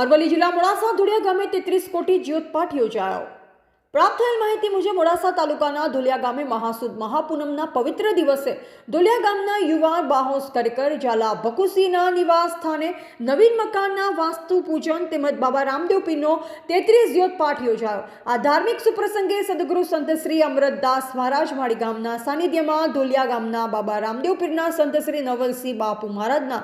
અરવલ્લી જિલ્લા મોડાસા ધુલિયા ગામે 33 કોટી જ્યોત પાઠ યોજાયો। પ્રાપ્ત થયેલ માહિતી મુજબ મોડાસા તાલુકાના ધુલિયા ગામે મહાસુદ મહાપૂનમના પવિત્ર દિવસે ધુલિયા ગામના યુવા બાહોશ કરિકર ઝાલા ભકુસિંહના નિવાસ સ્થાને નવીન મકાનના વાસ્તુ પૂજન તેમજ બાબા રામદેવ પીરનો 33 જ્યોત પાઠ યોજાયો। આ ધાર્મિક સુપ્રસંગે સદગુરુ સંત શ્રી અમૃતદાસ મહારાજ માળી ગામના સાનિધ્યમાં ધુલિયા ગામના બાબા રામદેવ પીરના સંત શ્રી નવલસિંહ બાપુ મહારાજના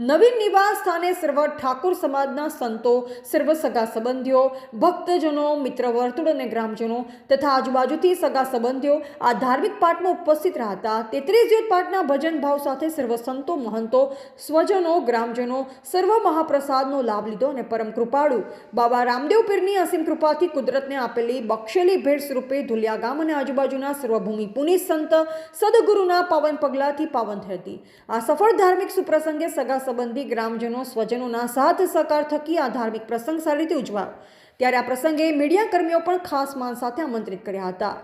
નવીન નિવાસ સ્થાને સર્વ ઠાકોર સમાજના સંતો, સર્વ સગા સંબંધીઓ, ભક્તજનો, મિત્ર વર્તુળ અને ગ્રામજનો તથા આજુબાજુથી સગા સંબંધીઓ આ ધાર્મિક પાઠમાં ઉપસ્થિત રહ્યા હતા। 33 જ્યોત પાઠના ભજન ભાવ સાથે સર્વ સંતો, મહંતો, સ્વજનો, ગ્રામજનો સર્વ મહાપ્રસાદનો લાભ લીધો અને પરમ કૃપાળુ બાબા રામદેવ પીરની અસીમ કૃપાથી કુદરતને આપેલી બક્ષેલી ભેટ સ્વરૂપે ધુલિયા ગામ અને આજુબાજુના સર્વભૂમિ પુનિત સંત સદગુરુના પાવન પગલાથી પાવન થઈ હતી। આ સફળ ધાર્મિક સુપ્રસંગે સગા સંબંધી, ગ્રામજનો, સ્વજનોના સાથ સહકાર થકી આ ધાર્મિક પ્રસંગ સારી રીતે ઉજવાયો। ત્યારે આ પ્રસંગે મીડિયા કર્મીઓ પણ ખાસ માન સાથે આમંત્રિત કર્યા હતા।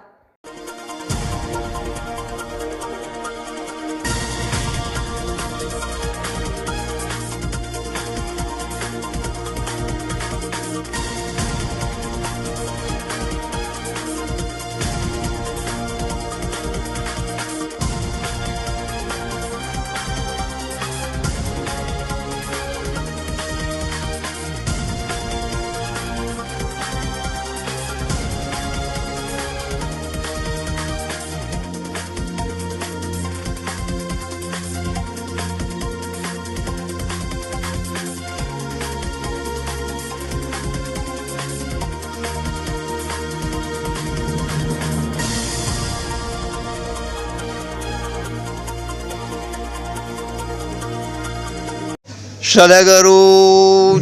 सदगुरु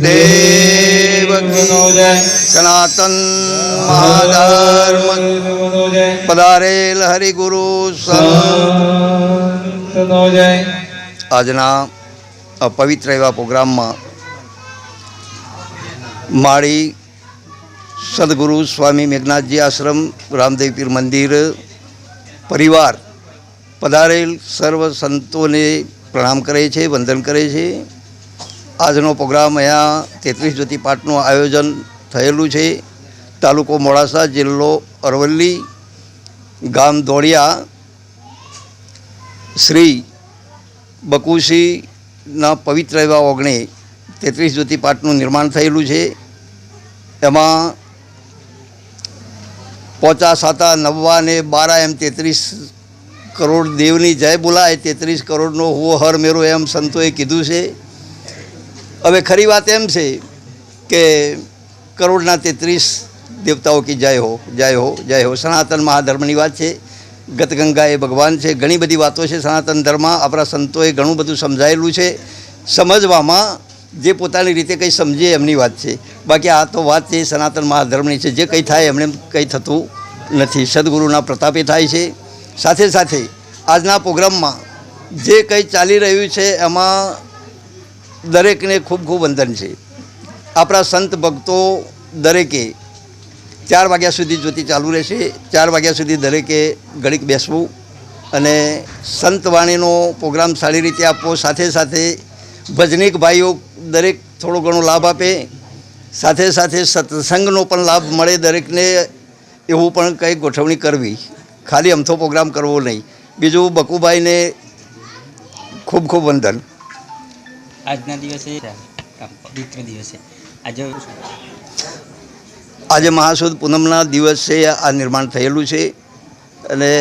देव की सनातन महाधर्म पधारेल हरिगुरु संत। આજના પવિત્ર એવા પ્રોગ્રામમાં માળી સદગુરુ સ્વામી મેઘનાથજી આશ્રમ, રામદેવ પીર મંદિર પરિવાર પધારેલ સર્વ સંતોને પ્રણામ કરે છે, વંદન કરે છે। આજનો પ્રોગ્રામ અહીંયા 33 જ્યોતિ પાઠનું આયોજન થયેલું છે। તાલુકો મોડાસા, જિલ્લો અરવલ્લી, ગામ દોડિયા, શ્રી બકુસિંહના પવિત્ર એવા ઓગણે 33 જ્યોતિ પાઠનું નિર્માણ થયેલું છે। એમાં 5 7 9 ને 12 એમ 33 કરોડ દેવની જય બોલાય, 33 કરોડનો હુઓ હર મેરો એમ સંતોએ કીધું છે। હવે ખરી વાત એમ છે કે કરોડના 33 દેવતાઓ કી જય હો, જય હો, જય હો। સનાતન મહાધર્મની વાત છે। ગતગંગા એ ભગવાન છે। ઘણી બધી વાતો છે સનાતન ધર્મ, આપણા સંતોએ ઘણું બધું સમજાયેલું છે। સમજવામાં જે પોતાની રીતે કંઈ સમજે એમની વાત છે, બાકી આ તો વાત છે સનાતન મહાધર્મની છે। જે કંઈ થાય એમને કંઈ થતું નથી, સદગુરુના પ્રતાપે થાય છે। સાથે સાથે આજના પ્રોગ્રામમાં જે કંઈ ચાલી રહ્યું છે એમાં દરેકને ખૂબ ખૂબ વંદન છે। આપણા સંત ભક્તો દરેકે 4 વાગ્યા સુધી જ્યોતિ ચાલુ રહેશે। 4 વાગ્યા સુધી દરેકે ઘડીક બેસવું અને સંતવાણીનો પ્રોગ્રામ સારી રીતે આપવો। સાથે સાથે ભજનિક ભાઈઓ દરેક થોડો ઘણો લાભ આપે, સાથે સાથે સત્સંગનો પણ લાભ મળે દરેકને, એવું પણ કંઈક ગોઠવણી કરવી। ખાલી અમથો પ્રોગ્રામ કરવો નહીં। બીજું બકુભાઈને ખૂબ ખૂબ વંદન। આજના દિવસે પવિત્ર દિવસે આજે મહાસુદ પૂનમના દિવસે આ નિર્માણ થયેલું છે અને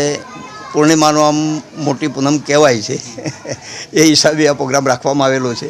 પૂર્ણિમાનો આમ મોટી પૂનમ કહેવાય છે એ હિસાબે આ પ્રોગ્રામ રાખવામાં આવેલો છે।